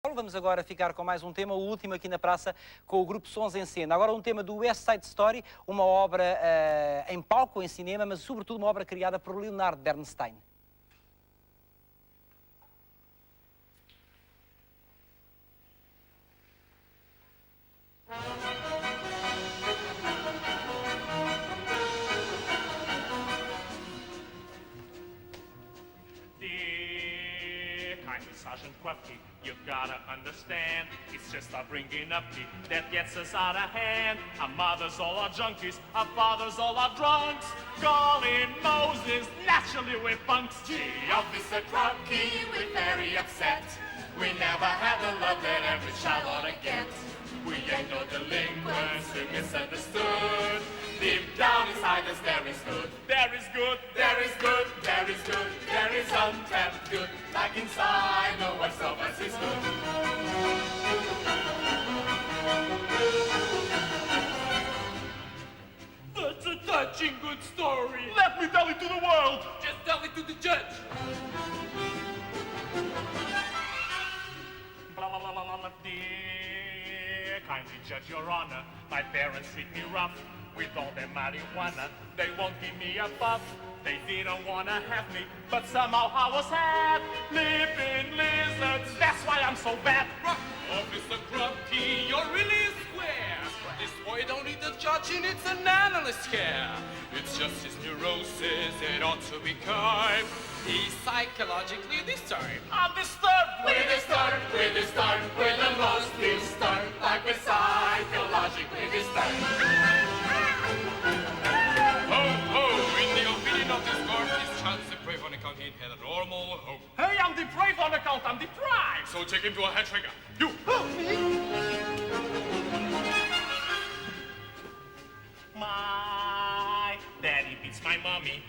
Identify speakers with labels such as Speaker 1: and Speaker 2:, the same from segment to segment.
Speaker 1: Vamos agora ficar com mais um tema, o último aqui na praça, com o grupo Sons em Cena. Agora um tema do West Side Story, uma obra em palco, em cinema, mas sobretudo uma obra criada por Leonard Bernstein.
Speaker 2: Sergeant Krupke, you gotta understand, it's just our bringing up that gets us out of hand. Our mothers all are junkies, our fathers all are drunks. Calling Moses, naturally we're punks.
Speaker 3: Gee, Officer Krupke, we're very upset. We never had the love that every child ought to get. We ain't no delinquents, we misunderstood. Deep down inside us there is good.
Speaker 2: There is good,
Speaker 3: There is good, there is good, there is untapped good. Like inside, no what's of us is good.
Speaker 2: That's a touching good story. Let me tell it to the world.
Speaker 3: Just tell it to the judge.
Speaker 2: Blah, blah, blah, blah, blah, dear, kindly judge your honor. My parents treat me rough with all their marijuana. They won't give me a buff. They didn't wanna have me, but somehow I was had. Living lizards, that's why I'm so bad.
Speaker 4: Officer Krupke, you're really square. This boy don't need a judge, he needs an analyst care. It's just his neurosis, it ought to be curbed. He's psychologically disturbed.
Speaker 2: I'm disturbed.
Speaker 3: We're disturbed, we're disturbed, we're the most disturbed. Like we're psychologically disturbed.
Speaker 4: In the opinion of this court, this child's depraved on account he had a normal hope.
Speaker 2: Hey, I'm depraved on account, I'm deprived.
Speaker 4: So take him to a head trigger. You!
Speaker 2: My daddy beats my mommy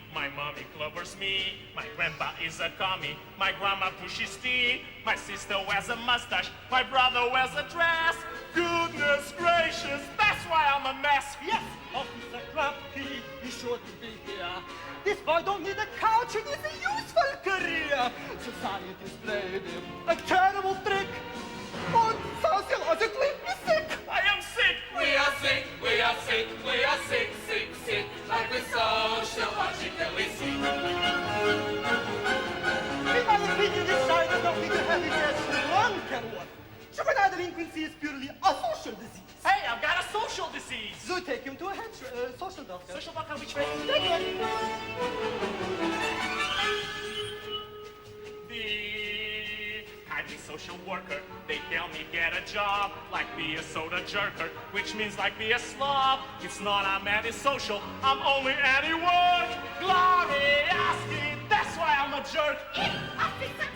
Speaker 2: clovers me. My grandpa is a commie, my grandma pushes tea. My sister wears a mustache, my brother wears a dress. Goodness gracious, that's why I'm a mess.
Speaker 5: Yes, Officer Krupke, he shouldn't be here. This boy don't need a couch, he needs a useful career. Society's played him a terrible trick. And sociologically, he's sick.
Speaker 2: I am sick.
Speaker 3: We are sick, we are sick, we are sick, sick, sick. Like we're sociologically sick.
Speaker 5: In my opinion, this child does not need to have his head shrunk and what? Juvenile delinquency is purely a social disease.
Speaker 2: Hey, I've got a social disease.
Speaker 5: So take him to a social doctor.
Speaker 2: Social doctor, which way?
Speaker 5: Take him.
Speaker 2: The kindly social worker, they tell me get a job, like be a soda jerker, which means like be a slob. It's not I'm antisocial, I'm only anti-work. Glory asking, that's why I'm a jerk.
Speaker 3: Officer